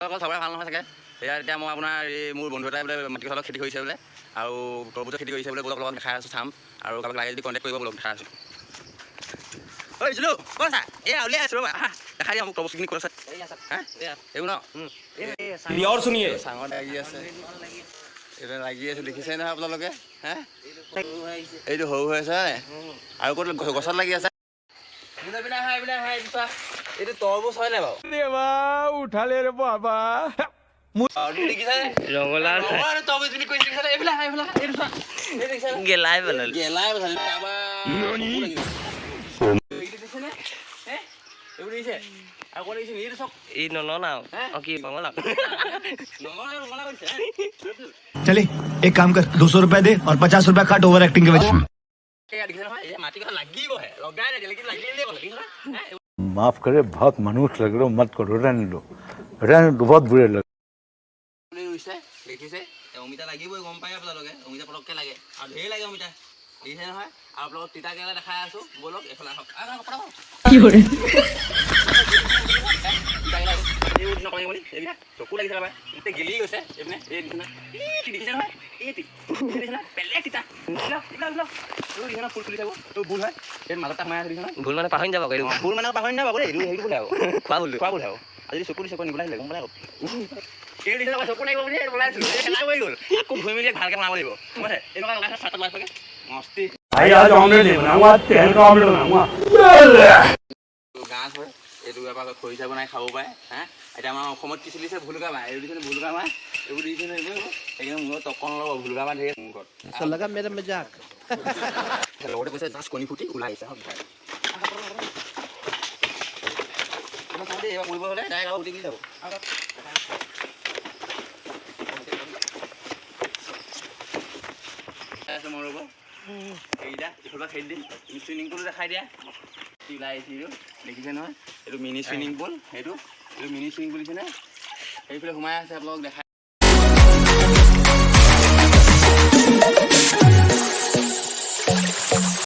সবৰে ভাল নহয় চাগে এয়া এতিয়া মই আপোনাৰ এই মোৰ বন্ধু এটাই বোলে মাটি কঁঠালৰ খেতি কৰিছে বোলে আৰু তৰমুজৰ খেতি কৰিছে বোলে লগত দেখাই আছোঁ চাম আৰু কাৰোবাক লাগে যদি কণ্টেক্ট কৰিব বোলো দেখাই আছোঁ ঐ জিলু ক'ত আছা এয়া উলিয়াই আছোঁ ৰ'বা দেখাই দিয়া মোক তৰমুজখিনি ক'ত আছে এইবোৰ ন और सुनिए চাঙত লাগি আছে এইটো লাগি আছে দেখিছে নহয় আপোনালোকে হে এইটো সৰু হৈ আছে আৰু ক'ত গছত লাগি আছে এইটো তৰমুজ হয় নাই বাৰু देवा उठा ले रे बाबा গেলাই পেলাল ই নলনা কি ৰঙালাও चले एक काम कर 200 रुपए दे और 50 रुपए काट ओवर एक्टिंग के वजह माफ करे बहुत मनुष्य लग रहे हो मत करो रहने दो बहुत बुरे लग দেখিছে অমিতা লাগিবই গম পাই আপোনালোকে অমিতা পটককৈ লাগে আৰু ঢেৰ লাগে অমিতা দেখিছে নহয় আৰু আপোনালোকক তিতা কেৰেলা দেখাই আছোঁ ব'লক এইফালে আহক চকু লাগিছে কাৰোবাৰ গোটেই গেলি গৈছে এইপিনে এই দেখিছে নহয় বেলেগ তিতা ফুল ফুলি থাকোঁ তোৰ ভুল হয় এই মাজত সোমাই আছে দেখিছে নহয় ভুল মানে পাহৰি যাব ভুল মানে পাহৰি নাপাব এইটো হেৰিটো বোলে আকৌ খোৱা ভুল খোৱা ভুল আজি চকু দিছে নিবলৈ আহিলে গম পালে চকু লাগিব বুলি গ'ল আকৌ ধুই মেলি ভালকৈ বনাব লাগিব এনেকুৱা লগাই চাটত লগাই থাকে মস্তি आज ऑमलेट नहीं बनाऊंगा तेल का ऑमलेट बनाऊंगा গাছ হয় এইটো এবাৰ খৰিচা বনাই খাব পাৰে হা এতিয়া আমাৰ অসমত কি চলিছে ভুলুকা মাহ এইটো দিছে ভুলুকা মাহ এইবোৰ দিছে সেইকাৰণে মূৰত তকন ল'ব ভুলুকা মাহ ধেৰ মুখত लगा मेरा मजाक লগতে কৈছে জাষ্ট কণী ফুটি ওলাই আহিছে এইবাৰ কৰিব হ'লে ডাইৰেক্ট আৰু উঠি যাব মই ৰ'ব এইকেইটা এইফালৰ খেলি দিম তুমি চুইমিং পুলো দেখাই দিয়া ওলাই আহিছে এইটো দেখিছে নহয় এইটো মিনি চুইমিং পুল এইটো মিনি চুইমিং পুল দিছে নে সেইফালে সোমাই আছে আপোনালোকক দেখাই